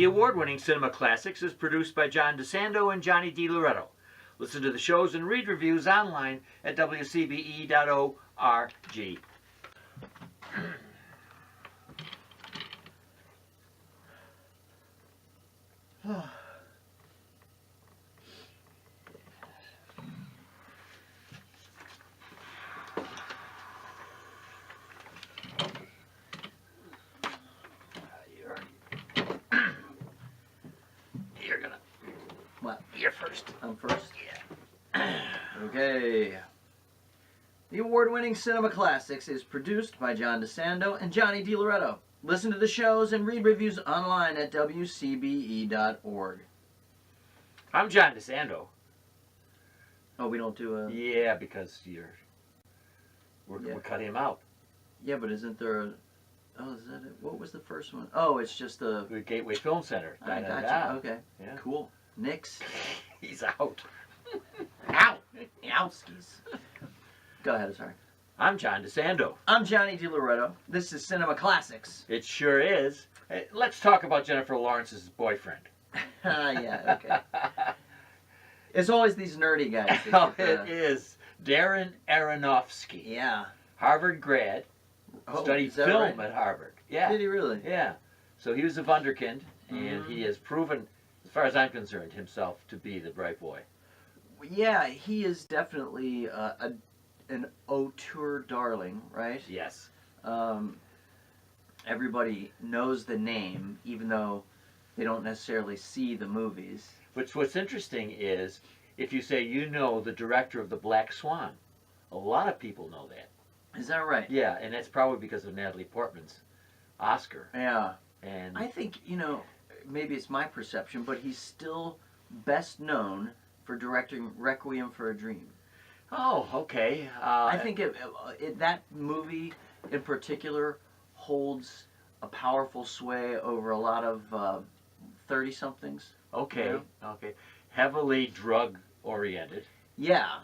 The award-winning Cinema Classics is produced by John DeSando and Johnny DiLoretto. Listen to the shows and read reviews online at WCBE.org. You're gonna... What? You're first. I'm first? Yeah. Okay. The award-winning Cinema Classics is produced by John DeSando and Johnny DiLoretto. Listen to the shows and read reviews online at WCBE.org. I'm John DeSando. Oh, we don't do a... Yeah, because we're cutting him out. Yeah, but isn't there a... Oh, is that it? What was the first one? Oh, it's just the... The Gateway Film Center. I gotcha. Okay. Yeah. Cool. Nix. He's out. Ow! Owskis. Go ahead, sorry. I'm John DeSando. I'm Johnny DiLoretto. This is Cinema Classics. It sure is. Hey, let's talk about Jennifer Lawrence's boyfriend. Yeah, okay. It's always these nerdy guys. Oh, it is. Darren Aronofsky. Yeah. Harvard grad. Studied film at Harvard. Yeah. Did he really? Yeah. So he was a wunderkind, and he has proven, as far as I'm concerned, himself to be the bright boy. Yeah, he is definitely an auteur darling, right? Yes. Everybody knows the name, even though they don't necessarily see the movies. But what's interesting is, if you say you know the director of The Black Swan, a lot of people know that. Is that right? Yeah, and that's probably because of Natalie Portman's Oscar. Yeah. And I think, maybe it's my perception, but he's still best known for directing Requiem for a Dream. Oh, okay. I think that movie in particular holds a powerful sway over a lot of 30-somethings. Okay, okay. Heavily drug-oriented. Yeah.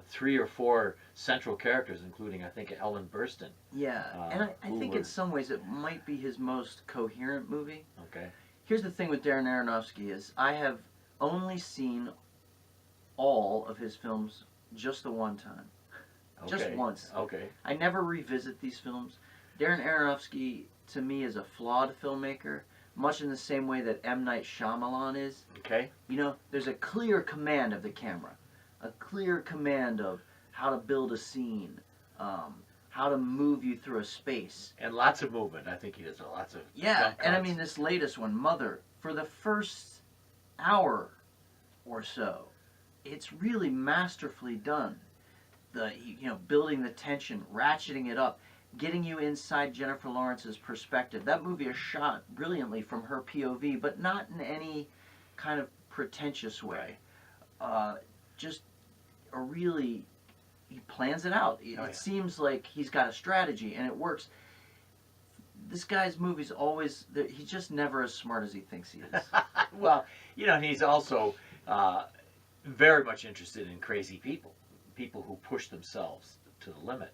3 or 4 central characters, including, I think, Ellen Burstyn. Yeah, and I think in some ways it might be his most coherent movie. Okay. Here's the thing with Darren Aronofsky is I have only seen all of his films just the one time. Okay. Just once. Okay. I never revisit these films. Darren Aronofsky, to me, is a flawed filmmaker, much in the same way that M. Night Shyamalan is. Okay. There's a clear command of the camera. A clear command of how to build a scene, how to move you through a space. And lots of movement. I think he does lots of Yeah, and I mean this latest one, Mother, for the first hour or so, it's really masterfully done. Building the tension, ratcheting it up, getting you inside Jennifer Lawrence's perspective. That movie is shot brilliantly from her POV, but not in any kind of pretentious way. Just he plans it out. It seems like he's got a strategy, and it works. This guy's movies always, he's just never as smart as he thinks he is. Well, he's also very much interested in crazy people who push themselves to the limit,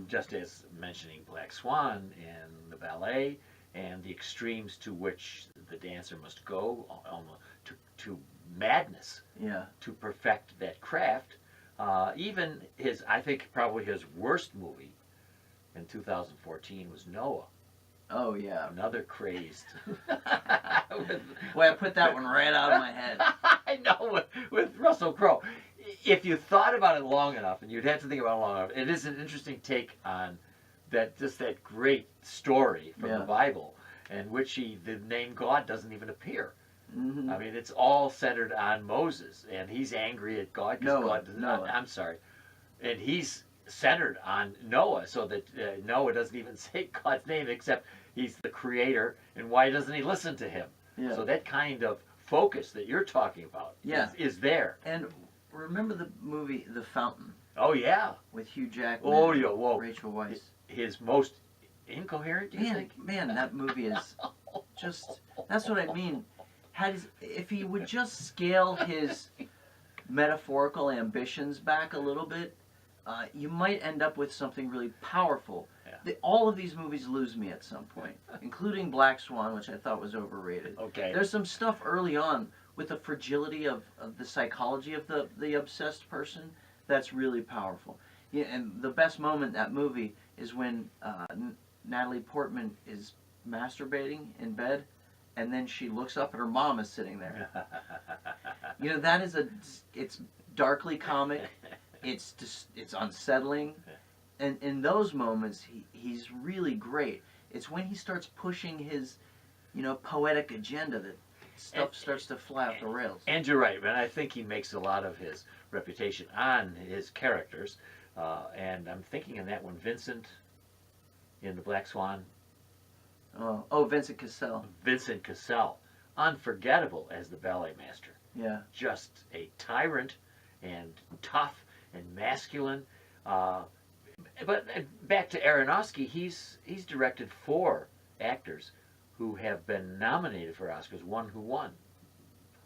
just as mentioning Black Swan and the ballet and the extremes to which the dancer must go to madness to perfect that craft. Even I think probably his worst movie in 2014 was Noah. Oh, yeah. Another crazed. Well, I put that one right out of my head. I know, with Russell Crowe. If you thought about it long enough, and you'd have to think about it long enough, it is an interesting take on that great story from the Bible, in which the name God doesn't even appear. Mm-hmm. I mean, it's all centered on Moses, and he's angry at God because God doesn't. I'm sorry, and he's centered on Noah, so that Noah doesn't even say God's name, except he's the creator, and why doesn't he listen to him? So that kind of focus that you're talking about is there. And remember the movie The Fountain? Oh, yeah. With Hugh Jackman and Rachel Weisz. His most incoherent, do you think? Man, that movie is just, that's what I mean. If he would just scale his metaphorical ambitions back a little bit, you might end up with something really powerful. all of these movies lose me at some point, including Black Swan, which I thought was overrated. Okay. There's some stuff early on with the fragility of the psychology of the obsessed person that's really powerful. Yeah, and the best moment in that movie is when Natalie Portman is masturbating in bed, and then she looks up and her mom is sitting there. You know, that is it's darkly comic. It's unsettling. And in those moments, he's really great. It's when he starts pushing his, poetic agenda that stuff starts to fly off the rails. And you're right, man. I think he makes a lot of his reputation on his characters. And I'm thinking in that one, Vincent in The Black Swan. Vincent Cassel. Vincent Cassel. Unforgettable as the ballet master. Yeah. Just a tyrant and tough and masculine. But back to Aronofsky, he's directed 4 actors who have been nominated for Oscars. One who won,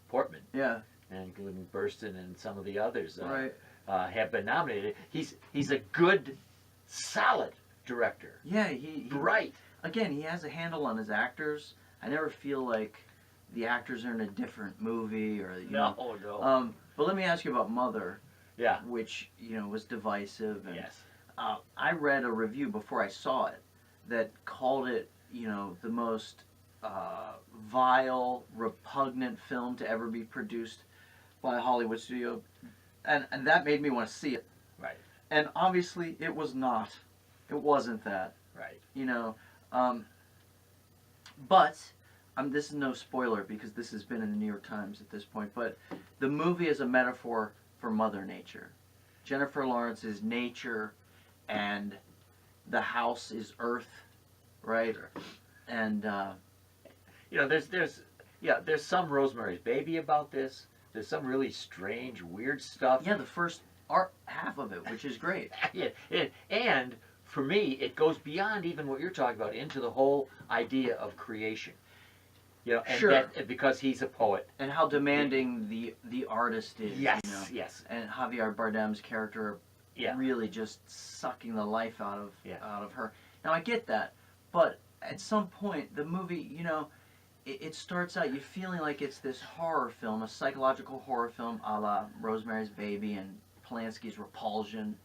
Portman. Yeah. And including Burstyn and some of the others Right. Have been nominated. He's a good, solid director. Yeah, he Right. Again, he has a handle on his actors. I never feel like the actors are in a different movie or No. But let me ask you about Mother. Yeah. Which was divisive. And, Yes. I read a review before I saw it that called it, the most vile, repugnant film to ever be produced by a Hollywood studio, and that made me want to see it. Right. And obviously, it was not. It wasn't that. Right. But this is no spoiler because this has been in the New York Times at this point. But the movie is a metaphor for Mother Nature. Jennifer Lawrence is nature, and the house is Earth, right? Sure. And there's some Rosemary's Baby about this. There's some really strange, weird stuff. yeah, the first half of it, which is great. And for me, it goes beyond even what you're talking about into the whole idea of creation. And Sure. that because he's a poet. And how demanding the artist is. Yes, yes. And Javier Bardem's character really just sucking the life out of her. Now I get that, but at some point the movie, it starts out you feeling like it's this horror film, a psychological horror film, a la Rosemary's Baby and Polanski's Repulsion,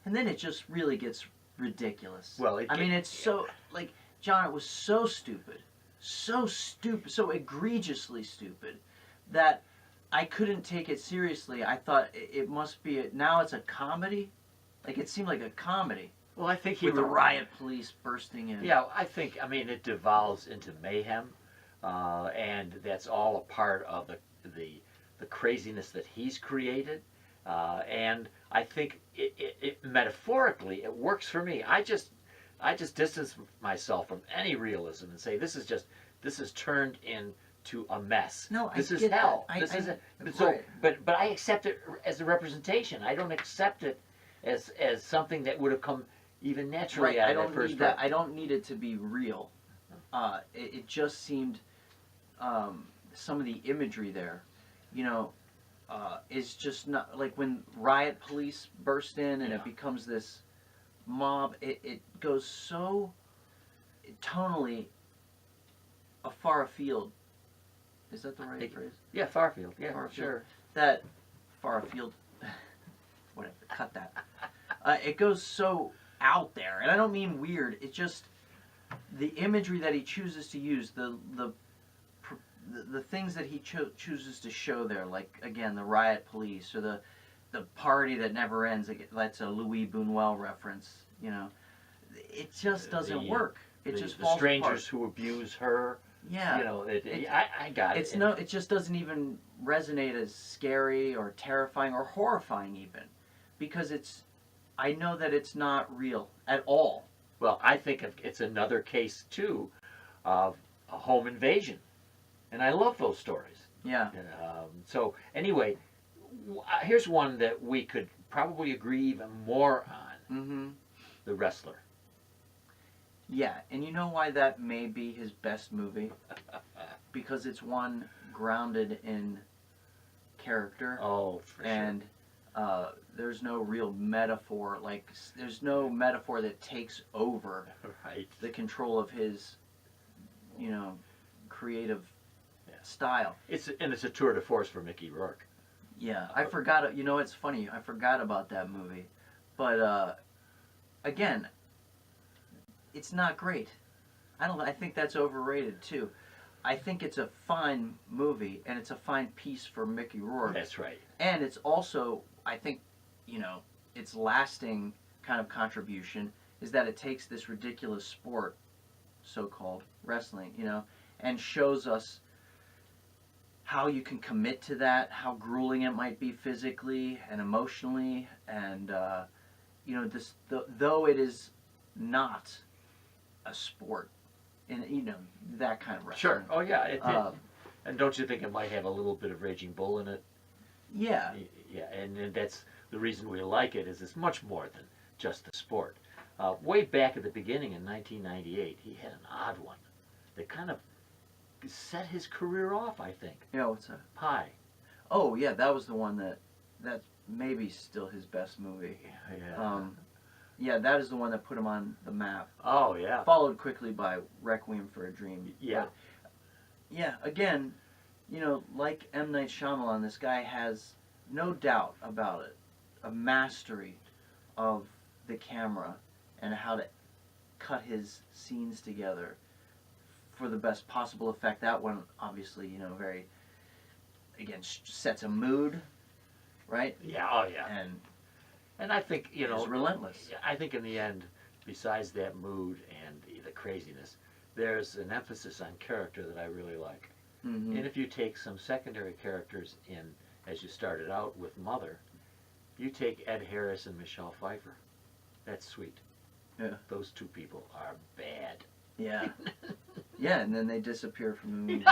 and then it just really gets ridiculous. Well, it's so John, it was so stupid, so egregiously stupid that I couldn't take it seriously. I thought it must be now it's a comedy. Like it seemed like a comedy. Well, I think with the riot police bursting in. Yeah, I think it devolves into mayhem, and that's all a part of the craziness that he's created, and I think it metaphorically it works for me. I just distance myself from any realism and say this is turned into a mess. No, this is get hell. That. But I accept it as a representation. I don't accept it as something that would have come even naturally out of that first part. I don't need it to be real. It just seemed some of the imagery there, is just not like when riot police burst in and it becomes this mob. It goes so tonally far afield. Is that the right phrase? Yeah, far afield. Yeah, far afield. Sure. That far afield. Whatever. Cut that. It goes so out there, and I don't mean weird. It just the imagery that he chooses to use, the things that he chooses to show there, like again the riot police or the party that never ends. That's a Louis Buñuel reference. It just doesn't work. It just falls strangers apart. Who abuse her. Yeah, I got it. It just doesn't even resonate as scary or terrifying or horrifying even, because I know that it's not real at all. Well, I think it's another case too of a home invasion, and I love those stories. Yeah. So anyway, here's one that we could probably agree even more on. Mm-hmm. The Wrestler. Yeah, and you know why that may be his best movie? Because it's one grounded in character. Oh, for and, sure. There's no real metaphor. Like, there's no metaphor that takes over Right. the control of his, creative Yeah. style. It's a tour de force for Mickey Rourke. Yeah, I forgot. It's funny. I forgot about that movie, but again, it's not great. I think that's overrated too. I think it's a fine movie and it's a fine piece for Mickey Rourke. That's right. And it's also, I think, its lasting kind of contribution is that it takes this ridiculous sport, so-called wrestling, and shows us how you can commit to that, how grueling it might be physically and emotionally, and though it is not a sport, in that kind of wrestling. Sure. Oh yeah. And don't you think it might have a little bit of Raging Bull in it? Yeah. Yeah, and that's the reason we like it, is it's much more than just a sport. Way back at the beginning in 1998, he had an odd one that kind of set his career off, I think. Yeah, what's that? Pie. Oh, yeah, that was the one that's maybe still his best movie. Yeah. Yeah, that is the one that put him on the map. Oh, yeah. Followed quickly by Requiem for a Dream. Yeah. But, yeah, again, like M. Night Shyamalan, this guy has no doubt about it, a mastery of the camera and how to cut his scenes together for the best possible effect. That one, obviously, very, again, sets a mood, right? Yeah, oh yeah. And I think, It's relentless. I think in the end, besides that mood and the craziness, there's an emphasis on character that I really like. Mm-hmm. And if you take some secondary characters in, as you started out with Mother, you take Ed Harris and Michelle Pfeiffer. That's sweet. Yeah. Those two people are bad. Yeah. Yeah, and then they disappear from the movie.